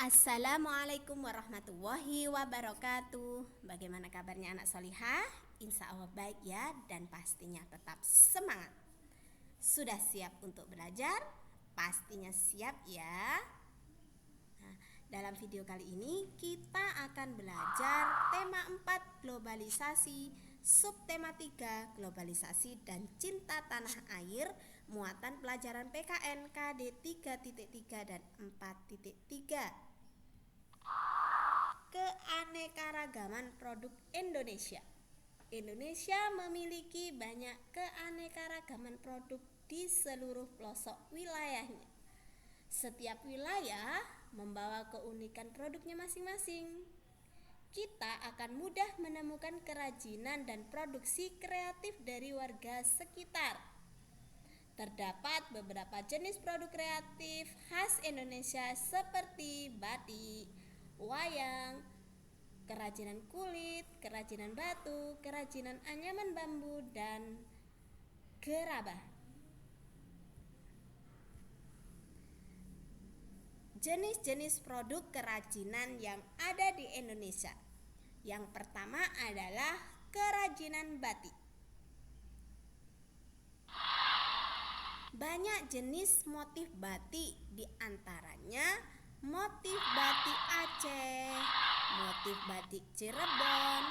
Assalamualaikum warahmatullahi wabarakatuh. Bagaimana kabarnya anak solihah? Insya Allah baik ya, dan pastinya tetap semangat. Sudah siap untuk belajar? Pastinya siap ya. Nah, dalam video kali ini kita akan belajar tema 4 globalisasi, subtema 3 globalisasi dan cinta tanah air, muatan pelajaran PKN KD 3.3 dan 4.3. Keanekaragaman produk Indonesia. Indonesia memiliki banyak keanekaragaman produk di seluruh pelosok wilayahnya. Setiap wilayah membawa keunikan produknya masing-masing. Kita akan mudah menemukan kerajinan dan produksi kreatif dari warga sekitar. Terdapat beberapa jenis produk kreatif khas Indonesia seperti batik, wayang, kerajinan kulit, kerajinan batu, kerajinan anyaman bambu, dan gerabah. Jenis-jenis produk kerajinan yang ada di Indonesia. Yang pertama adalah kerajinan batik. Banyak jenis motif batik, diantaranya motif batik Aceh, motif batik Cirebon,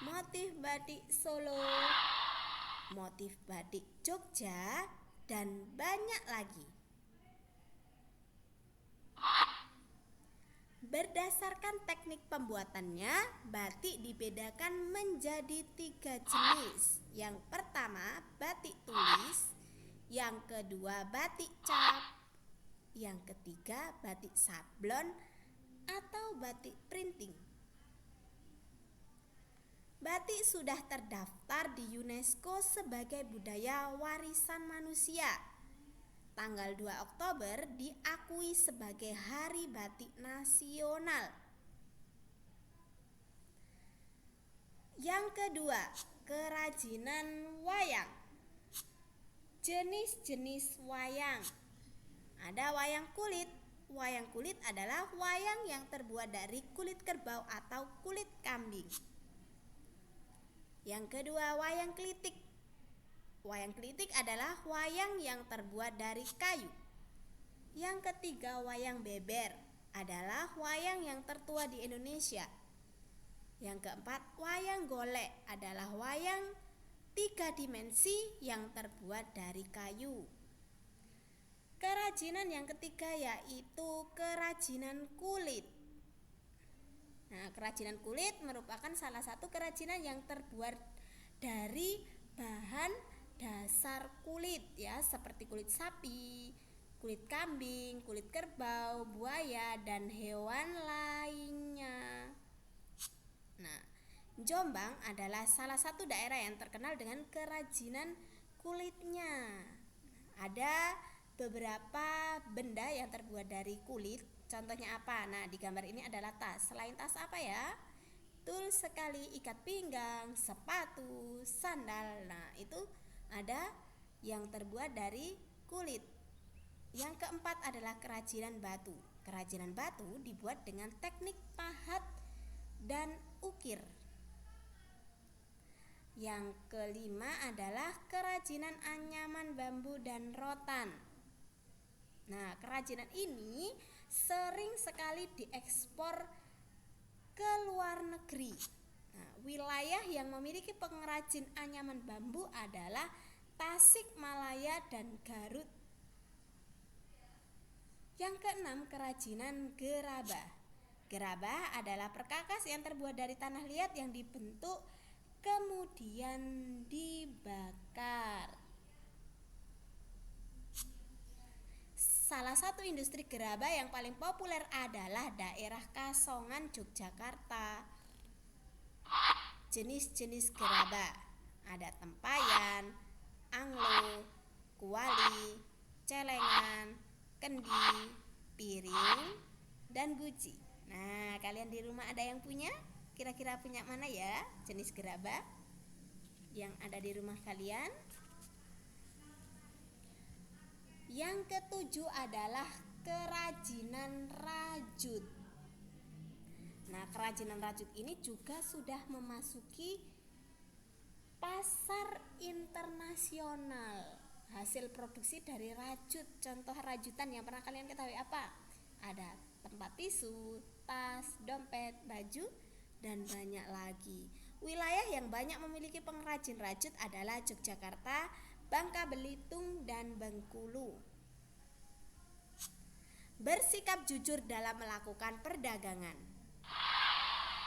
motif batik Solo, motif batik Jogja, dan banyak lagi. Berdasarkan teknik pembuatannya, batik dibedakan menjadi 3 jenis. Yang pertama batik tulis, yang kedua batik cap, yang ketiga batik sablon atau batik printing. Batik sudah terdaftar di UNESCO sebagai budaya warisan manusia. Tanggal 2 Oktober diakui sebagai Hari Batik Nasional. Yang kedua, kerajinan wayang. Jenis-jenis wayang. Ada wayang kulit. Wayang kulit adalah wayang yang terbuat dari kulit kerbau atau kulit kambing. Yang kedua, wayang klitik. Wayang klitik adalah wayang yang terbuat dari kayu. Yang ketiga, wayang beber adalah wayang yang tertua di Indonesia. Yang keempat, wayang golek adalah wayang 3 dimensi yang terbuat dari kayu. Kerajinan yang ketiga yaitu kerajinan kulit. Nah, kerajinan kulit merupakan salah satu kerajinan yang terbuat dari bahan dasar kulit ya, seperti kulit sapi, kulit kambing, kulit kerbau, buaya, dan hewan lainnya. Nah, Jombang adalah salah satu daerah yang terkenal dengan kerajinan kulitnya. Ada beberapa benda yang terbuat dari kulit. Contohnya apa? Nah, di gambar ini adalah tas. Selain tas apa ya? Betul sekali, ikat pinggang, sepatu, sandal. Nah, itu ada yang terbuat dari kulit. Yang keempat adalah kerajinan batu. Kerajinan batu dibuat dengan teknik pahat dan ukir. Yang kelima adalah kerajinan anyaman bambu dan rotan. Nah, kerajinan ini sering sekali diekspor ke luar negeri. Nah, wilayah yang memiliki pengrajin anyaman bambu adalah Tasikmalaya dan Garut. Yang keenam, kerajinan gerabah. Gerabah adalah perkakas yang terbuat dari tanah liat yang dibentuk kemudian dibakar. Salah satu industri gerabah yang paling populer adalah daerah Kasongan, Yogyakarta. Jenis-jenis gerabah ada tempayan, anglo, kuali, celengan, kendi, piring, dan guci. Nah, kalian di rumah ada yang punya? Kira-kira punya mana ya jenis gerabah yang ada di rumah kalian? Yang ketujuh adalah kerajinan rajut. Nah, kerajinan rajut ini juga sudah memasuki pasar internasional. Hasil produksi dari rajut, contoh rajutan yang pernah kalian ketahui apa? Ada tempat tisu, tas, dompet, baju, dan banyak lagi. Wilayah yang banyak memiliki pengrajin rajut adalah Yogyakarta, Bangka Belitung, dan Bengkulu. Bersikap jujur dalam melakukan perdagangan.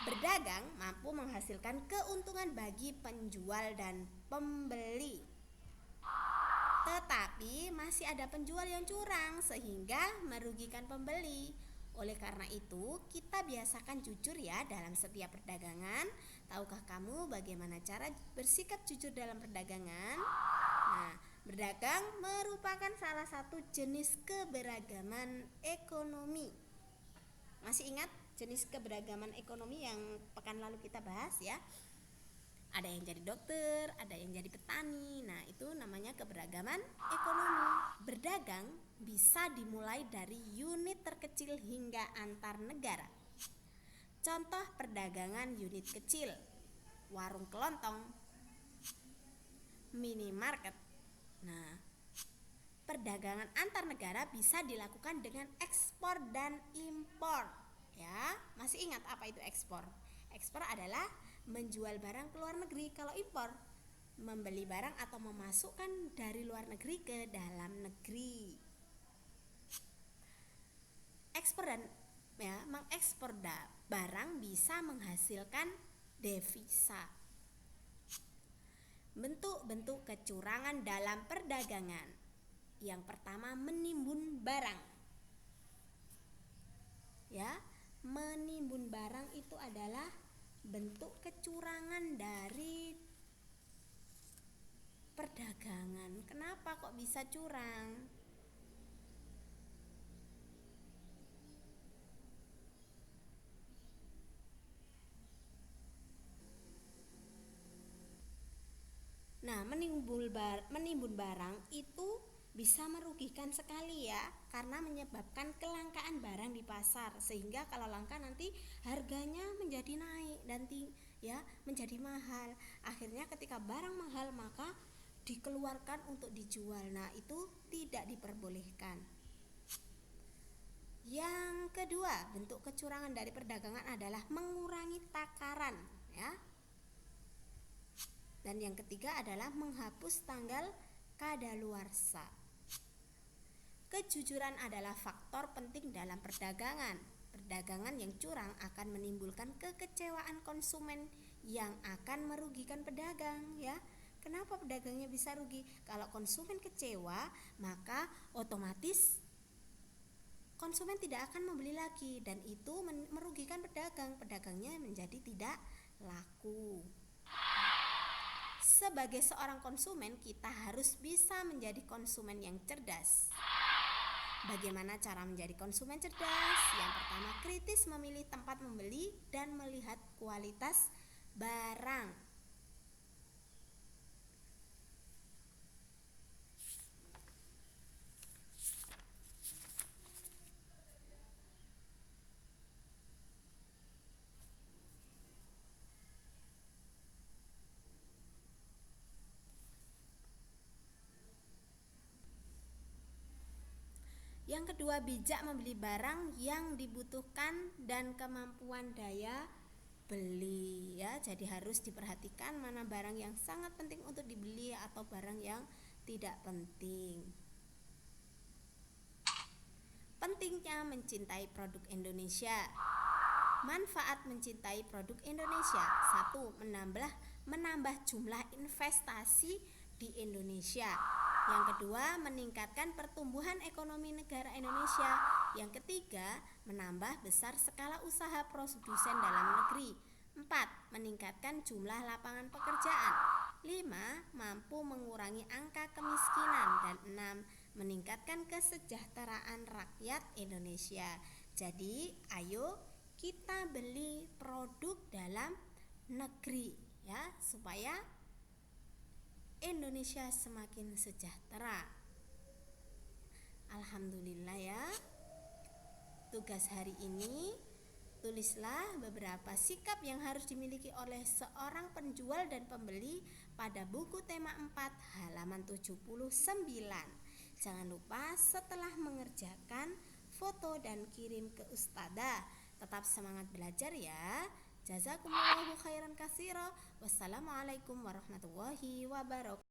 Berdagang mampu menghasilkan keuntungan bagi penjual dan pembeli. Tetapi masih ada penjual yang curang sehingga merugikan pembeli. Oleh karena itu, kita biasakan jujur ya dalam setiap perdagangan. Tahukah kamu bagaimana cara bersikap jujur dalam perdagangan? Nah, berdagang merupakan salah satu jenis keberagaman ekonomi. Masih ingat jenis keberagaman ekonomi yang pekan lalu kita bahas ya? Ada yang jadi dokter, ada yang jadi petani. Nah, itu namanya keberagaman ekonomi. Berdagang bisa dimulai dari unit terkecil hingga antar negara. Contoh perdagangan unit kecil: warung kelontong, minimarket. Nah, perdagangan antar negara bisa dilakukan dengan ekspor dan impor. Ya, masih ingat apa itu ekspor? Ekspor adalah menjual barang ke luar negeri. Kalau impor, membeli barang atau memasukkan dari luar negeri ke dalam negeri. Ekspor dan mengekspor barang bisa menghasilkan devisa. Bentuk-bentuk kecurangan dalam perdagangan. Yang pertama, menimbun barang. Ya, menimbun barang itu adalah bentuk kecurangan dari perdagangan. Kenapa kok bisa curang? Nah, menimbun barang itu bisa merugikan sekali ya, karena menyebabkan kelangkaan barang di pasar, sehingga kalau langka nanti harganya menjadi naik dan menjadi mahal. Akhirnya ketika barang mahal maka dikeluarkan untuk dijual. Nah, itu tidak diperbolehkan. Yang kedua, bentuk kecurangan dari perdagangan adalah mengurangi takaran ya. Dan yang ketiga adalah menghapus tanggal kadaluarsa. Kejujuran adalah faktor penting dalam perdagangan. Perdagangan yang curang akan menimbulkan kekecewaan konsumen yang akan merugikan pedagang ya. Kenapa pedagangnya bisa rugi? Kalau konsumen kecewa, maka otomatis konsumen tidak akan membeli lagi dan itu merugikan pedagang. Pedagangnya menjadi tidak laku. Sebagai seorang konsumen, kita harus bisa menjadi konsumen yang cerdas. Bagaimana cara menjadi konsumen cerdas? Yang pertama, kritis memilih tempat membeli dan melihat kualitas barang. Yang kedua, bijak membeli barang yang dibutuhkan dan kemampuan daya beli ya. Jadi harus diperhatikan mana barang yang sangat penting untuk dibeli atau barang yang tidak penting. Pentingnya mencintai produk Indonesia. Manfaat mencintai produk Indonesia: 1. Menambah jumlah investasi di Indonesia. Yang kedua, meningkatkan pertumbuhan ekonomi negara Indonesia. Yang ketiga, menambah besar skala usaha produsen dalam negeri. 4. Meningkatkan jumlah lapangan pekerjaan. 5. Mampu mengurangi angka kemiskinan. Dan 6. Meningkatkan kesejahteraan rakyat Indonesia. Jadi, ayo kita beli produk dalam negeri ya, supaya Indonesia semakin sejahtera. Alhamdulillah ya. Tugas hari ini Tulislah beberapa sikap yang harus dimiliki oleh seorang penjual dan pembeli pada buku tema 4 halaman 79. Jangan lupa setelah mengerjakan foto dan kirim ke ustadzah. Tetap semangat belajar ya. Jazakumullahu khairan katsira. Wassalamualaikum warahmatullahi wabarakatuh.